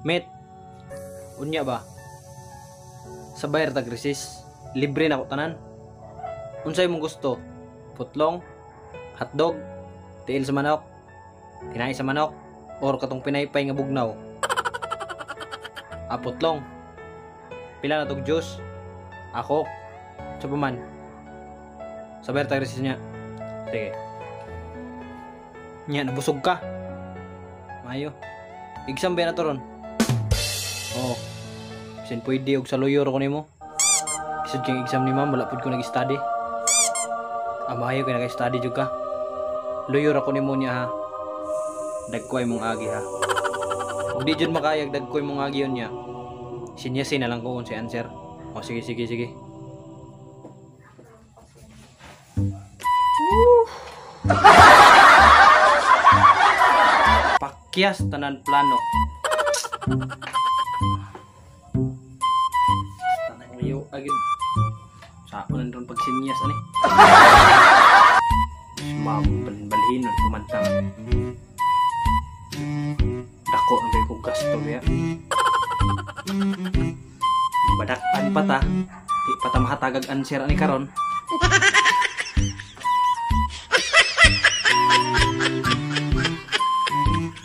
Met, unya ba? Sa bayar tag resist, libre na ko tanan. Unsay mong gusto? Putlong, hotdog, tiil sa manok, kinain sa manok, or katong pinaypay nga bugnaw. Putlong. Pila na tog juice? Ako. Sa paman. Sa bayar tag resist niya. Sige. Nya, nabusog ka. Mayo. Exam ba na to ron? Oo. Bisan pwede og sa lawyer ko nimo. Bisud kang exam ni ma'am, wala pud ko nag-study. Mayo kay nag-study jud ka. Lawyer ako nimo niya ha. Dagkoy mong agi ha. Kung di jud makayag dagkoy mong agi yun niya. Sinyasin na lang ko kung si answer. O sige. Pakyas tanan plano. Tanang liyo agin. Saan nandun pag sinyas ani? Balhinon kumantang. Dako na kayo kong gasto ya. Badakpan pa ta. Di pa ta mahatagag answer ani karon.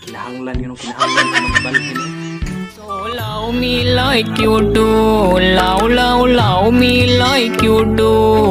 Kinahanglan yun ang kinahanglan sa mga balikin. So love me like you do, love me like you do.